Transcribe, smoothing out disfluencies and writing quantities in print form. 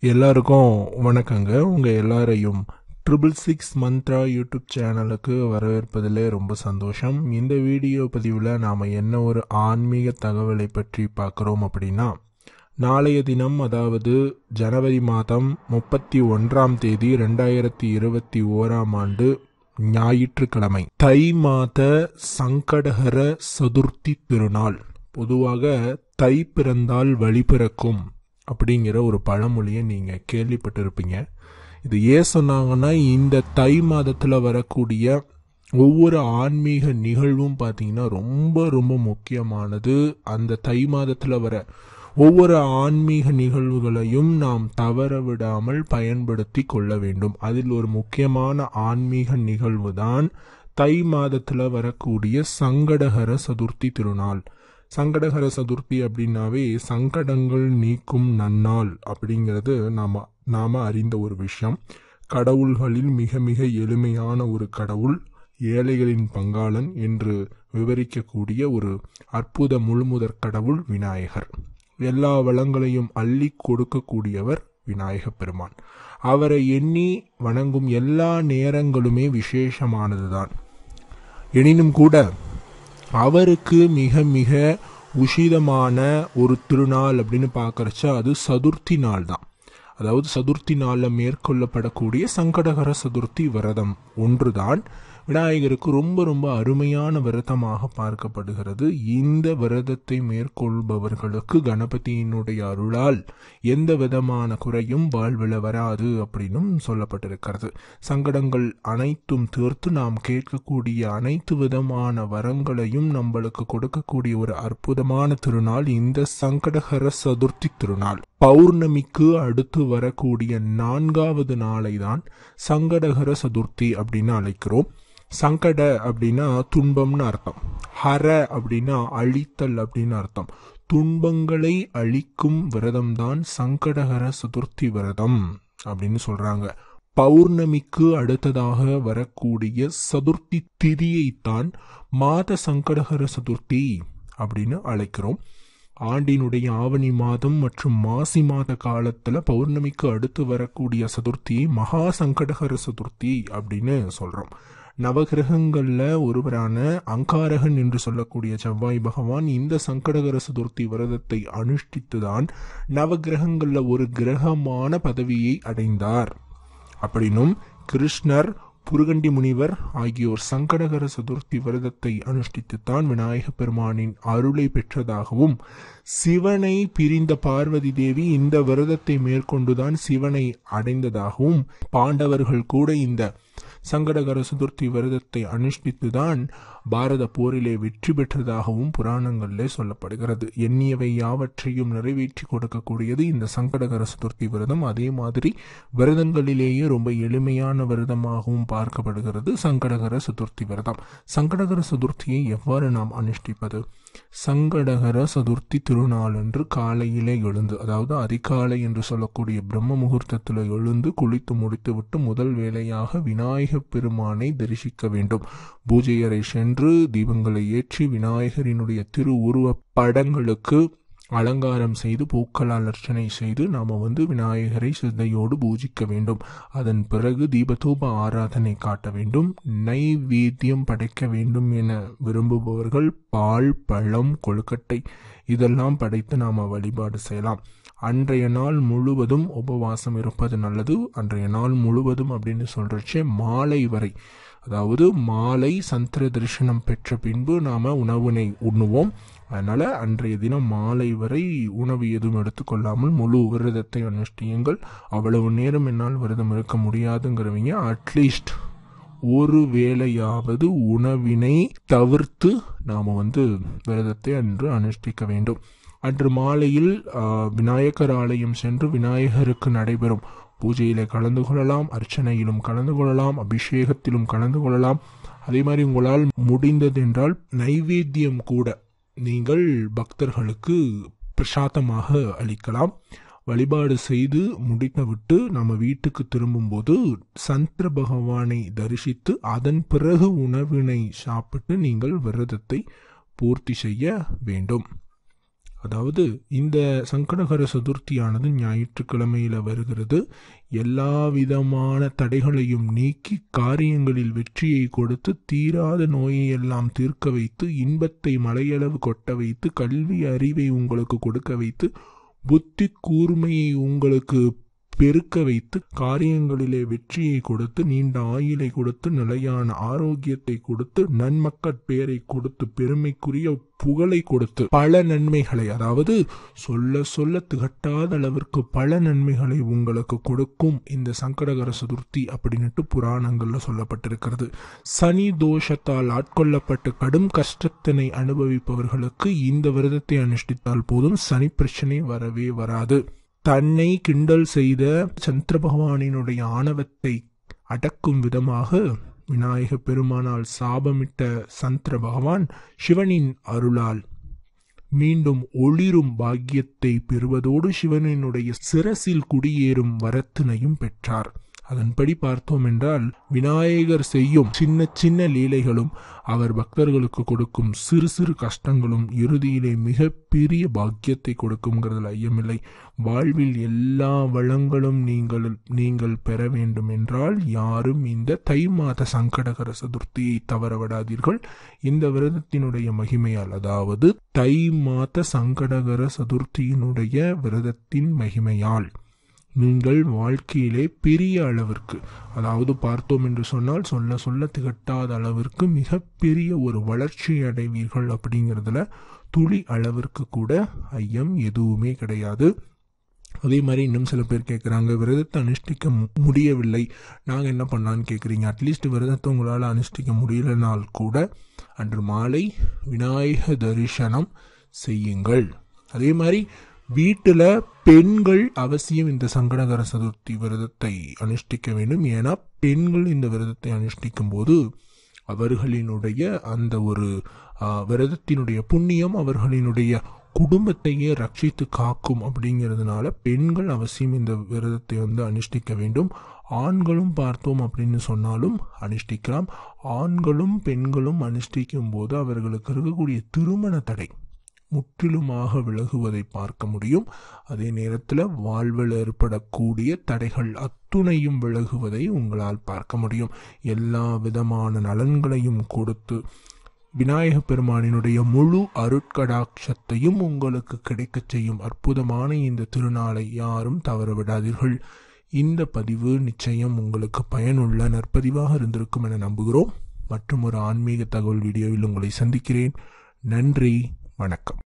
எல்லாருக்கும் வணக்கங்க. உங்கள் எல்லாரையும் 666 மந்த்ரா யூடியூப் சேனலுக்கு வரவேற்பதிலே ரொம்ப சந்தோஷம். இந்த வீடியோ பதிவில் நாம் என்ன ஒரு ஆன்மீக தகவலை பற்றி பார்க்குறோம் அப்படின்னா, நாளைய தினம், அதாவது ஜனவரி மாதம் 31ஆம் தேதி 2021ஆம் ஆண்டு ஞாயிற்றுக்கிழமை, தை மாத சங்கடஹர சதுர்த்தி திருநாள். பொதுவாக தை பிறந்தால் வழி பிறக்கும் அப்படிங்கிற ஒரு பழமொழியை நீங்கள் கேள்விப்பட்டிருப்பீங்க. இது ஏன் சொன்னாங்கன்னா, இந்த தை மாதத்தில் வரக்கூடிய ஒவ்வொரு ஆன்மீக நிகழ்வும் பார்த்தீங்கன்னா ரொம்ப ரொம்ப முக்கியமானது. அந்த தை மாதத்தில் வர ஒவ்வொரு ஆன்மீக நிகழ்வுகளையும் நாம் தவற விடாமல் பயன்படுத்தி கொள்ள வேண்டும். அதில் ஒரு முக்கியமான ஆன்மீக நிகழ்வு தான் தை மாதத்தில் வரக்கூடிய சங்கடஹர சதுர்த்தி திருநாள். சங்கடஹர சதுர்த்தி அப்படின்னாவே சங்கடங்கள் நீக்கும் நன்னாள் அப்படிங்கிறது நாம அறிந்த ஒரு விஷயம். கடவுள்களில் மிக மிக எளிமையான ஒரு கடவுள், ஏழைகளின் பங்காளன் என்று விவரிக்கக்கூடிய ஒரு அற்புத முழுமுதற் கடவுள் விநாயகர். எல்லா வளங்களையும் அள்ளி கொடுக்கக்கூடியவர் விநாயக பெருமான். அவரை எண்ணி வணங்கும் எல்லா நேரங்களுமே விசேஷமானதுதான். எனினும் கூட அவருக்கு மிக மிக உஷிதமான ஒரு திருநாள் அப்படின்னு பார்க்கறச்ச அது சதுர்த்தி நாள் தான். அதாவது சதுர்த்தி நாளில் மேற்கொள்ளப்படக்கூடிய சங்கடஹர சதுர்த்தி விரதம் ஒன்றுதான் விநாயகருக்கு ரொம்ப ரொம்ப அருமையான விரதமாக பார்க்கப்படுகிறது. இந்த விரதத்தை மேற்கொள்பவர்களுக்கு கணபதியினுடைய அருளால் எந்த விதமான குறையும் வாழ்வில் வராது அப்படின்னும் சொல்லப்பட்டிருக்கிறது. சங்கடங்கள் அனைத்தும் தீர்த்து நாம் கேட்கக்கூடிய அனைத்து விதமான வரங்களையும் நம்மளுக்கு கொடுக்கக்கூடிய ஒரு அற்புதமான திருநாள் இந்த சங்கடஹர சதுர்த்தி திருநாள். பௌர்ணமிக்கு அடுத்து வரக்கூடிய 4வது நாளை தான் சங்கடஹர சதுர்த்தி அப்படின்னு அழைக்கிறோம். சங்கட அப்படின்னா துன்பம்னு அர்த்தம். ஹர அப்படின்னா அழித்தல் அப்படின்னு அர்த்தம். துன்பங்களை அழிக்கும் விரதம் தான் சங்கடஹர சதுர்த்தி விரதம் அப்படின்னு சொல்றாங்க. பௌர்ணமிக்கு அடுத்ததாக வரக்கூடிய சதுர்த்தி திதியைத்தான் மாத சங்கடஹர சதுர்த்தி அப்படின்னு அழைக்கிறோம். ஆண்டினுடைய ஆவணி மாதம் மற்றும் மாசி மாத காலத்துல பௌர்ணமிக்கு அடுத்து வரக்கூடிய சதுர்த்தி மகா சங்கடஹர சதுர்த்தி அப்படின்னு சொல்றோம். நவகிரகங்கள்ல ஒருவரான அங்காரகன் என்று சொல்லக்கூடிய செவ்வாய் பகவான் இந்த சங்கடஹர சதுர்த்தி விரதத்தை அனுஷ்டித்துதான் நவகிரகங்கள்ல ஒரு கிரகமான பதவியை அடைந்தார் அப்படின்னும், கிருஷ்ணர், புருகண்டி முனிவர் ஆகியோர் சங்கடஹர சதுர்த்தி விரதத்தை அனுஷ்டித்துத்தான் விநாயக பெருமானின் அருளை பெற்றதாகவும், சிவனை பிரிந்த பார்வதி தேவி இந்த விரதத்தை மேற்கொண்டுதான் சிவனை அடைந்ததாகவும், பாண்டவர்கள் கூட இந்த சங்கடஹர சதுர்த்தி விரதத்தை அனுஷ்டித்துதான் பாரத போரிலே வெற்றி பெற்றதாகவும் புராணங்களிலே சொல்லப்படுகிறது. எண்ணியவை யாவற்றையும் நிறைவேற்றி கொடுக்கக்கூடியது இந்த சங்கடஹர சதுர்த்தி விரதம். அதே மாதிரி விரதங்களிலேயே ரொம்ப எளிமையான விரதமாகவும் பார்க்கப்படுகிறது சங்கடஹர சதுர்த்தி விரதம். சங்கடஹர சதுர்த்தியை எவ்வாறு நாம் அனுஷ்டிப்பது? சங்கடஹர சதுர்த்தி திருநாளன்று காலையிலே எழுந்து, அதாவது அதிகாலை என்று சொல்லக்கூடிய பிரம்ம முகூர்த்தத்தில் எழுந்து குளித்து முடித்து விட்டு முதல் வேளையாக விநாயக பெருமானை தரிசிக்க வேண்டும். பூஜை அறை சென்று தீபங்களை ஏற்றி விநாயகரினுடைய திரு உருவ படங்களுக்கு அலங்காரம் செய்து பூக்களால் அர்ச்சனை செய்து நாம் விநாயகரை சிந்தையோடு பூஜிக்க வேண்டும். அதன் பிறகு தீபதூப ஆராதனை காட்ட வேண்டும். நைவேத்தியம் படைக்க வேண்டும் என விரும்புபவர்கள் பால், பழம், கொழுக்கட்டை இதெல்லாம் படைத்து நாம் வழிபாடு செய்யலாம். அன்றைய நாள் முழுவதும் உபவாசம் இருப்பது நல்லது. அன்றைய நாள் முழுவதும் அப்படின்னு சொல்றச்சே மாலை வரை, அதாவது மாலை சந்திர தரிசனம் பெற்ற பின்பு நாம உணவினை உண்ணுவோம். அதனால அன்றைய தினம் மாலை வரை உணவு எதுவும் எடுத்துக்கொள்ளாமல் முழு விரதத்தை அனுஷ்டியுங்கள். அவ்வளவு நேரம் என்னால் விரதம் இருக்க முடியாதுங்கிறவங்க அட்லீஸ்ட் ஒரு வேளையாவது உணவினை தவிர்த்து நாம விரதத்தை அன்று அனுஷ்டிக்க வேண்டும். அன்று மாலையில் விநாயகர் ஆலயம் சென்று விநாயகருக்கு நடைபெறும் பூஜையில கலந்து கொள்ளலாம், அர்ச்சனையிலும் கலந்து கொள்ளலாம், அபிஷேகத்திலும் கலந்து கொள்ளலாம். அதே மாதிரி உங்களால் முடிந்ததென்றால் நைவேத்தியம் கூட நீங்கள் பக்தர்களுக்கு பிரசாதமாக அளிக்கலாம். வழிபாடு செய்து முடித்துவிட்டு நம்ம வீட்டுக்கு திரும்பும்போது சந்திர பகவானை தரிசித்து அதன் பிறகு உணவினை சாப்பிட்டு நீங்கள் விரதத்தை பூர்த்தி செய்ய வேண்டும். அதாவது இந்த சங்கடகர சதுர்த்தியானது ஞாயிற்றுக்கிழமையில வருகிறது. எல்லா விதமான தடைகளையும் நீக்கி காரியங்களில் வெற்றியை கொடுத்து தீராத நோயை எல்லாம் தீர்க்க வைத்து இன்பத்தை மலையளவு கொட்ட வைத்து கல்வி அறிவை உங்களுக்கு கொடுக்க வைத்து புத்தி கூர்மையை உங்களுக்கு பெருக்க வைத்து காரியங்களிலே வெற்றியை கொடுத்து நீண்ட ஆயுளை கொடுத்து நிலையான ஆரோக்கியத்தை கொடுத்து நன்மக்கள் பேரை கொடுத்து பெருமைக்குரிய புகழை கொடுத்து பல நன்மைகளை, அதாவது சொல்ல சொல்ல திகட்டாத அளவிற்கு பல நன்மைகளை உங்களுக்கு கொடுக்கும் இந்த சங்கடகர சதுர்த்தி அப்படின்ட்டு புராணங்கள்ல சொல்லப்பட்டிருக்கிறது. சனி தோஷத்தால் ஆட்கொள்ளப்பட்டு கடும் கஷ்டத்தினை அனுபவிப்பவர்களுக்கு இந்த விரதத்தை அனுஷ்டித்தால் போதும், சனி பிரச்சனை வரவே வராது. தன்னை கிண்டல் செய்த சந்திர பகவானினுடைய ஆணவத்தை அடக்கும் விதமாக விநாயக பெருமானால் சாபமிட்ட சந்திர பகவான் சிவனின் அருளால் மீண்டும் ஒளிரும் பாக்கியத்தை பெறுவதோடு சிவனினுடைய சிரசில் குடியேறும் வரத்தினையும் பெற்றார். அதன்படி பார்த்தோம் என்றால் விநாயகர் செய்யும் சின்ன சின்ன லீலைகளும் அவர் பக்தர்களுக்கு கொடுக்கும் சிறு சிறு கஷ்டங்களும் இறுதியிலே மிக பெரிய பாக்கியத்தை கொடுக்கும்ங்கிறதுல ஐயமில்லை. வாழ்வில் எல்லா வளங்களும் நீங்கள் பெற வேண்டும் என்றால் யாரும் இந்த தை மாத சங்கடகர சதுர்த்தியை தவறவிடாதீர்கள். இந்த விரதத்தினுடைய மகிமையால், அதாவது தை மாத சங்கடகர சதுர்த்தியினுடைய விரதத்தின் மகிமையால் நீங்கள் வாழ்க்கையிலே பெரிய அளவிற்கு, அதாவது பார்த்தோம் என்று சொன்னால் சொல்ல சொல்ல திகட்டாத அளவிற்கு மிகப்பெரிய ஒரு வளர்ச்சி அடைவீர்கள். அப்படிங்கிறதுல துளி அளவிற்கு கூட ஐயம் எதுவுமே கிடையாது. அதே மாதிரி இன்னும் சில பேர் கேட்குறாங்க, விரதத்தை அனுஷ்டிக்க முடியவில்லை, நாங்கள் என்ன பண்ணலான்னு கேட்குறீங்க. அட்லீஸ்ட் விரதத்தை உங்களால் அனுஷ்டிக்க முடியலனால் கூட அன்று மாலை விநாயக தரிசனம் செய்யுங்கள். அதே மாதிரி வீட்டில் பெண்கள் அவசியம் இந்த சங்கடகர சதுர்த்தி விரதத்தை அனுஷ்டிக்க வேண்டும். ஏன்னா பெண்கள் இந்த விரதத்தை அனுஷ்டிக்கும் போது அவர்களினுடைய அந்த ஒரு விரதத்தினுடைய புண்ணியம் அவர்களினுடைய குடும்பத்தையே ரட்சித்து காக்கும். அப்படிங்கிறதுனால பெண்கள் அவசியம் இந்த விரதத்தை அனுஷ்டிக்க வேண்டும். ஆண்களும் பார்த்தோம் அப்படின்னு சொன்னாலும் அனுஷ்டிக்கலாம். ஆண்களும் பெண்களும் அனுஷ்டிக்கும் போது அவர்களுக்கு இருக்கக்கூடிய திருமண தடை முற்றிலுமாக விலகுவதை பார்க்க முடியும். அதே நேரத்தில் வாழ்வில் ஏற்படக்கூடிய தடைகள் அத்துணையும் விலகுவதை உங்களால் பார்க்க முடியும். எல்லா விதமான நலன்களையும் கொடுத்து விநாயக பெருமானினுடைய முழு அருட்கடாட்சத்தையும் உங்களுக்கு கிடைக்க செய்யும் அற்புதமான இந்த திருநாளை யாரும் தவறவிடாதீர்கள். இந்த பதிவு நிச்சயம் உங்களுக்கு பயனுள்ள நற்பதிவாக இருந்திருக்கும் என நம்புகிறோம். மற்றும் ஒரு ஆன்மீக தகவல் வீடியோவில் உங்களை சந்திக்கிறேன். நன்றி, வணக்கம்.